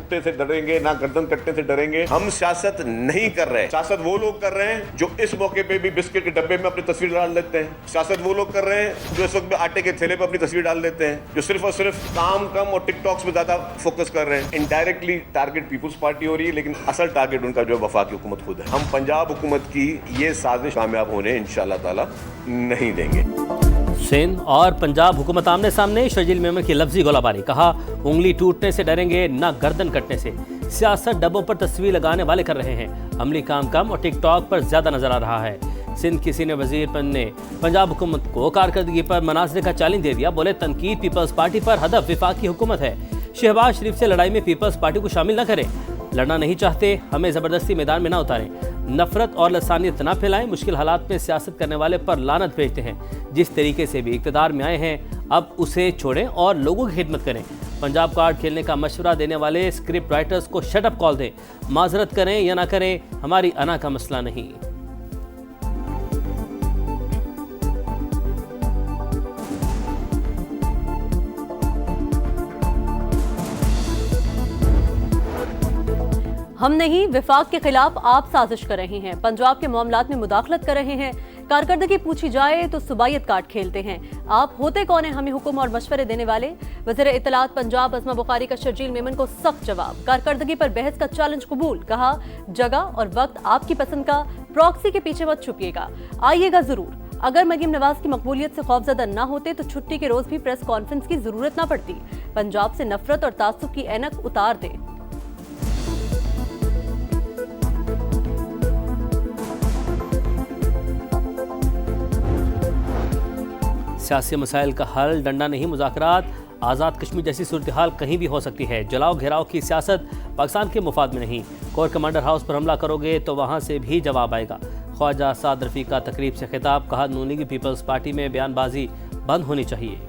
टूटने से डरेंगे, ना गर्दन कटने से डरेंगे। हम सियासत नहीं कर रहे। सियासत वो लोग कर रहे हैं जो इस मौके पे भी बिस्किट के डब्बे में अपनी तस्वीर डाल लेते हैं। सियासत वो लोग कर रहे हैं जो इस वक्त में आटे के थैले पे अपनी तस्वीर डाल देते हैं, जो सिर्फ और सिर्फ काम कम और टिकटॉक्स में ज्यादा फोकस कर रहे हैं। इनडायरेक्टली टारगेट पीपुल्स पार्टी हो रही है, लेकिन असल टारगेट उनका जो वफाकी हुकूमत खुद है। हम पंजाब हुकूमत की ये साजिश कामयाब होने इंशाअल्लाह ताला नहीं देंगे। सिंध और पंजाब हुकूमत आमने सामने। शर्जील मेमन की लफ्जी गोलाबारी, कहा उंगली टूटने से डरेंगे ना गर्दन कटने से। सियासत डब्बों पर तस्वीर लगाने वाले कर रहे हैं, अमली काम कम और टिकटॉक पर ज्यादा नजर आ रहा है। सिंध की सीनियर वजीर ने पंजाब हुकूमत को कारकर्दगी पर मनाजरे का चैलेंज दे दिया। बोले तनकीद पीपल्स पार्टी पर, हदफ विफाकी हुकूमत है। शहबाज शरीफ से लड़ाई में पीपल्स पार्टी को शामिल न करें। लड़ना नहीं चाहते, हमें जबरदस्ती मैदान में ना उतारें। नफरत और लसानियत ना फैलाएं। मुश्किल हालात में सियासत करने वाले पर लानत भेजते हैं। जिस तरीके से भी इक़्तिदार में आए हैं, अब उसे छोड़ें और लोगों की खिदमत करें। पंजाब कार्ड खेलने का मशवरा देने वाले स्क्रिप्ट राइटर्स को शट अप कॉल दें। माजरत करें या ना करें, हमारी अना का मसला नहीं। हम नहीं, विफाक के खिलाफ आप साजिश कर रहे हैं, पंजाब के मामलात में मुदाखलत कर रहे हैं। कारकर्दगी पूछी जाए तो सुबायत कार्ड खेलते हैं। आप होते कौन है हमें हुक्म और मशवरे देने वाले? वज़ीर इत्तलात पंजाब अज़मा बुखारी का शर्जील मेमन को सख्त जवाब। कारकर्दगी पर बहस का चैलेंज कबूल। कहा जगह और वक्त आपकी पसंद का, प्रॉक्सी के पीछे मत छुपिएगा, आइएगा जरूर। अगर मरीम नवाज की मकबूलियत से खौफजदा न होते तो छुट्टी के रोज भी प्रेस कॉन्फ्रेंस की जरूरत न पड़ती। पंजाब से नफरत और तासुब की ऐनक उतार दें। सियासी मसाइल का हल डंडा नहीं, मुज़ाकरात। आज़ाद कश्मीर जैसी सूरत हाल कहीं भी हो सकती है। जलाओ घेराव की सियासत पाकिस्तान के मुफाद में नहीं। कोर कमांडर हाउस पर हमला करोगे तो वहाँ से भी जवाब आएगा। ख्वाजा साद रफ़ी का तकरीब से खिताब, कहा नून लीग पीपल्स पार्टी में बयानबाजी बंद होनी चाहिए।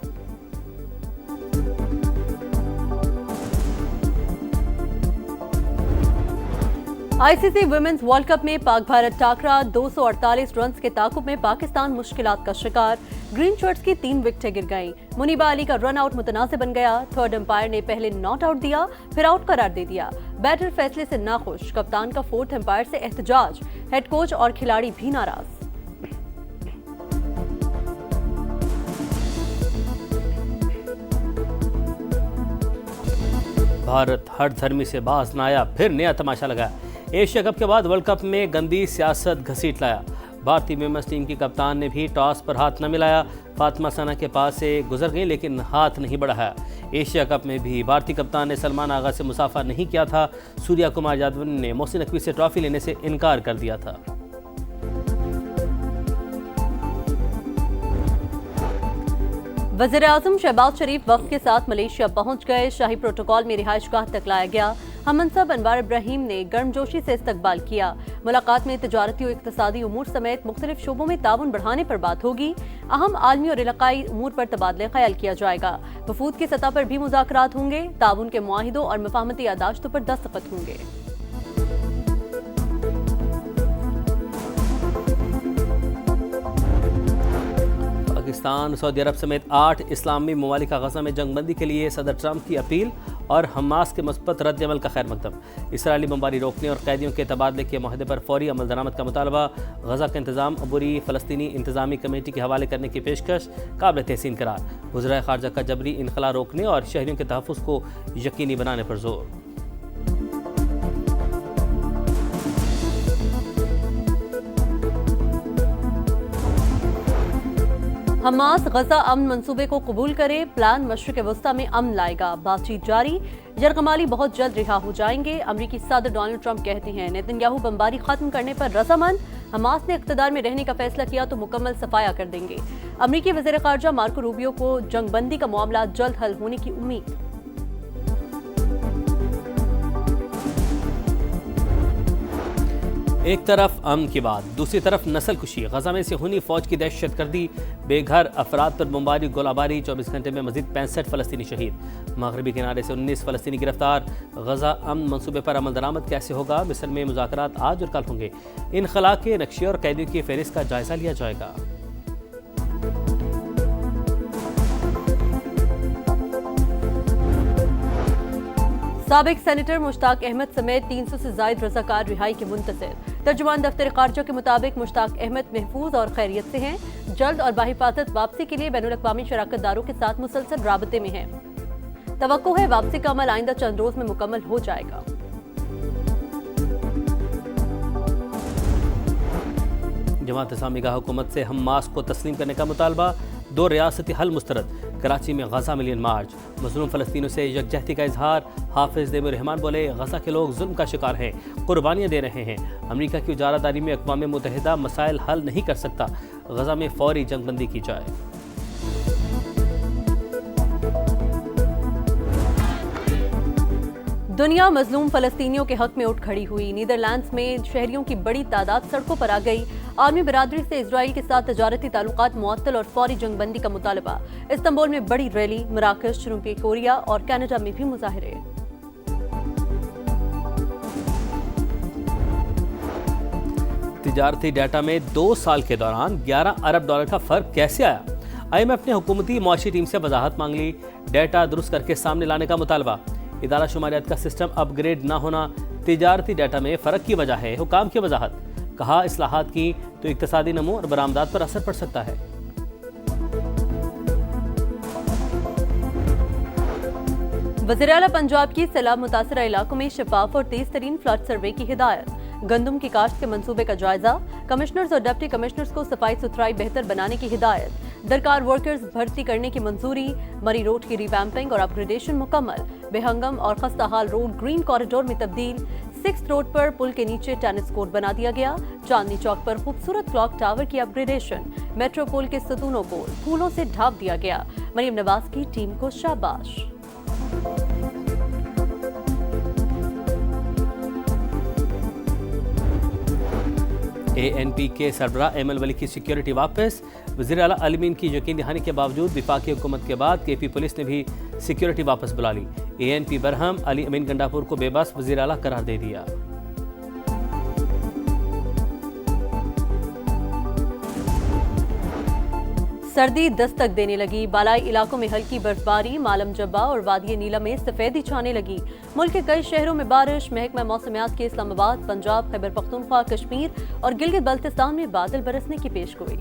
आईसीसी वुमेन्स वर्ल्ड कप में पाक भारत टाकरा, 248 रन के ताकुब में पाकिस्तान मुश्किलात का शिकार। ग्रीन शर्ट्स की 3 विकेटें गिर गईं। मुनीबा अली का रन आउट मुतनाज़िब बन गया। थर्ड अंपायर ने पहले नॉट आउट दिया, फिर आउट करार दे दिया। बैटर फैसले से नाखुश, कप्तान का फोर्थ अंपायर से एहतजाज। हेड कोच और खिलाड़ी भी नाराज। भारत हर धर्मी से बाज न आया, फिर नया तमाशा लगाया। एशिया कप के बाद वर्ल्ड कप में गंदी सियासत घसीट लाया। भारतीय वुमेन्स टीम की कप्तान ने भी टॉस पर हाथ न मिलाया। फातिमा सना के पास से गुजर गई लेकिन हाथ नहीं बढ़ाया। एशिया कप में भी भारतीय कप्तान ने सलमान आगा से मुसाफा नहीं किया था। सूर्या कुमार यादव ने मोहसिन नकवी से ट्रॉफी लेने से इनकार कर दिया था। वज़ीर आज़म शहबाज शरीफ वफ़द के साथ मलेशिया पहुंच गए। शाही प्रोटोकॉल में रिहाइशगाह तक लाया गया। हममनसब अनवार इब्राहिम ने गर्मजोशी से इस्तकबाल किया। मुलाकात में तिजारती और इक़्तिसादी उमूर समेत मुख्तलिफ शोबों में ताउन बढ़ाने पर बात होगी। अहम आलमी और इलाकाई उमूर पर तबादला ख्याल किया जाएगा। वफूद की सतह पर भी मुज़ाकरात होंगे। ताउन के मुआहिदों और मफाहमती यादाश्तों पर दस्तखत होंगे। पाकिस्तान, सऊदी अरब समेत 8 इस्लामी ममालिक का गजा में जंगबंदी के लिए सदर ट्रंप की अपील और हमास के मुस्बत रद्द-ए-अमल का खैर मकदम। इसराइली बमबारी रोकने और कैदियों के तबादले के माहदे पर फौरी अमल दरामद का मुतालबा। गजा का इंतजाम अबूरी फ़लस्तीनी इंतजामी कमेटी के हवाले करने की पेशकश काबिल तहसीन करार। वज़ीर ख़ारजा का जबरी इनखला रोकने और शहरियों के तहफ़्फ़ुज़ को यकीनी बनाने पर जोर। हमास गजा अमन मंसूबे को कबूल करे। प्लान मशरिक़ वस्ता में अमन लाएगा। बातचीत जारी। यरगमाली बहुत जल्द रिहा हो जाएंगे। अमरीकी सदर डोनाल्ड ट्रंप कहते हैं नेतन्याहू बमबारी खत्म करने पर रज़ामंद। हमास ने इक़्तिदार में रहने का फैसला किया तो मुकम्मल सफाया कर देंगे। अमरीकी वज़ीर ख़ारजा मार्को रूबियो को जंगबंदी का मामला जल्द हल होने की उम्मीद। एक तरफ अमन की बात, दूसरी तरफ नस्ल कुशी। गजा में सेहूनी फौज की दहशत गर्दी, बेघर अफराद पर बमबारी गोलाबारी। 24 घंटे में मजीद 65 फ़लस्तीनी शहीद। मगरबी किनारे से 19 फ़लस्तीनी गिरफ्तार। गजा अमन मनसूबे पर अमल दरामद कैसे होगा? मिस्र में मुज़ाकरात आज और कल होंगे। इनखला के नक्शे और कैदियों की फहरिस्त का जायजा लिया जाएगा। साबिक सेनेटर मुश्ताक अहमद समेत 300 से जायद रज़ाकार रिहाई के मुंतज़िर। तर्जुमान दफ्तर खारजा के मुताबिक मुश्ताक अहमद महफूज और खैरियत से हैं। जल्द और बाहिफाजत वापसी के लिए बैनुल अक़वामी शराकतदारों के साथ मुसलसल राबते में हैं। तवक्को है वापसी का अमल आइंदा चंद रोज में मुकम्मल हो जाएगा। जमात इस्लामी का हुकूमत से हमास को तस्लीम करने का मुतालबा, 2 रियासती हल मुस्तरद। कराची में गजा मिलियन मार्च, मज़लूम फ़लस्तीनियों से यकजहती का इजहार। हाफिज़ दैमुर रहमान बोले, गजा के लोग जुल्म का शिकार हैं, कुर्बानियाँ दे रहे हैं। अमरीका की उजारादारी में अक़वाम मुत्तहिदा मसाइल हल नहीं कर सकता। गजा में फौरी जंगबंदी की जाए। दुनिया मजलूम फ़लस्तीनियों के हक में उठ खड़ी हुई। नीदरलैंड्स में शहरियों की बड़ी तादाद सड़कों पर आ गई। आलमी बरादरी से इजराइल के साथ तजारती ताल्लुकात मुअत्तल और फौरी जंगबंदी का मुतालबा। इस्तांबुल में बड़ी रैली, मराकश, जनूबी कोरिया और कनाडा में भी मुजाहरे। तिजारती डाटा में 2 साल के दौरान $11 अरब का फ़र्क कैसे आया? IMF ने हुकूमती मुआशी टीम से वजाहत मांग ली। डाटा दुरुस्त करके सामने लाने का मुतालबा। इदारा शुमारियात का सिस्टम अपग्रेड ना होना तिजारती डाटा में फ़र्क की वजह है। हुकाम की वजाहत। कहा, इस्लाहात की तो इक्तसादी नमो और बरामदात पर असर पड़ सकता है। वज़ीर आला पंजाब की सैलाब मुतासरा इलाकों में शफाफ और तेज तरीन फ्लड सर्वे की हिदायत। गंदम की काश्त के मंसूबे का जायजा। कमिश्नर्स और डिप्टी कमिश्नर्स को सफाई सुथराई बेहतर बनाने की हिदायत। दरकार वर्कर्स भर्ती करने की मंजूरी। मरी रोड की रिवैम्पिंग और अपग्रेडेशन मुकम्मल। बेहंगम और खस्ता हाल रोड ग्रीन कॉरिडोर में तब्दील। 6th रोड पर पुल के नीचे टेनिस कोर्ट बना दिया गया। चांदनी चौक पर खूबसूरत क्लॉक टावर की अपग्रेडेशन। मेट्रो पुल के सतूनों को फूलों से ढांप दिया गया। मरीम नवाज की टीम को शाबाश। ANP के सरबराह एमएल वली की सिक्योरिटी वापस। वज़ीर आला अली अमीन की यकीन दहानी के बावजूद विफाकी हुकूमत के बाद KP पुलिस ने भी सिक्योरिटी वापस बुला ली। ANP बरहम अली अमीन गंडापुर को बेबस वज़ीर आला करार दे दिया। सर्दी दस्तक देने लगी। बालाई इलाकों में हल्की बर्फबारी। मालम जब्बा और वादिय नीला में सफेदी छाने लगी। मुल्क के कई शहरों में बारिश। महकमा मौसमियात के इस्लामाबाद, पंजाब, खैबर पख्तूनख्वा, कश्मीर और गिलगित बल्तिस्तान में बादल बरसने की पेशगोई।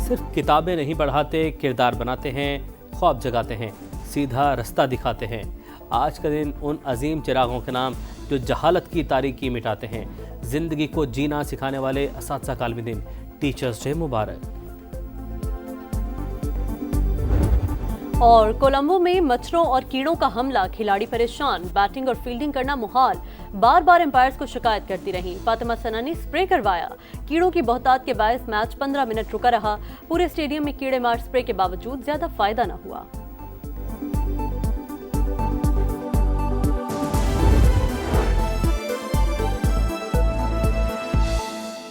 सिर्फ किताबें नहीं पढ़ाते, किरदार बनाते हैं, ख्वाब जगाते हैं, सीधा रास्ता दिखाते हैं। आज का दिन उन अजीम चिरागों के नाम जो जहालत की तारीकी मिटाते हैं। जिंदगी को जीना सिखाने वाले असातिज़ा का आलमी दिन, टीचर्स डे मुबारक। और कोलंबो में मच्छरों और कीड़ों का हमला, खिलाड़ी परेशान। बैटिंग और फील्डिंग करना मुहाल। बार बार एम्पायर्स को शिकायत करती रहीं। फातिमा सना ने स्प्रे करवाया। कीड़ों की बहुतात के बायस मैच 15 मिनट रुका रहा। पूरे स्टेडियम में कीड़े मार स्प्रे के बावजूद ज्यादा फायदा न हुआ।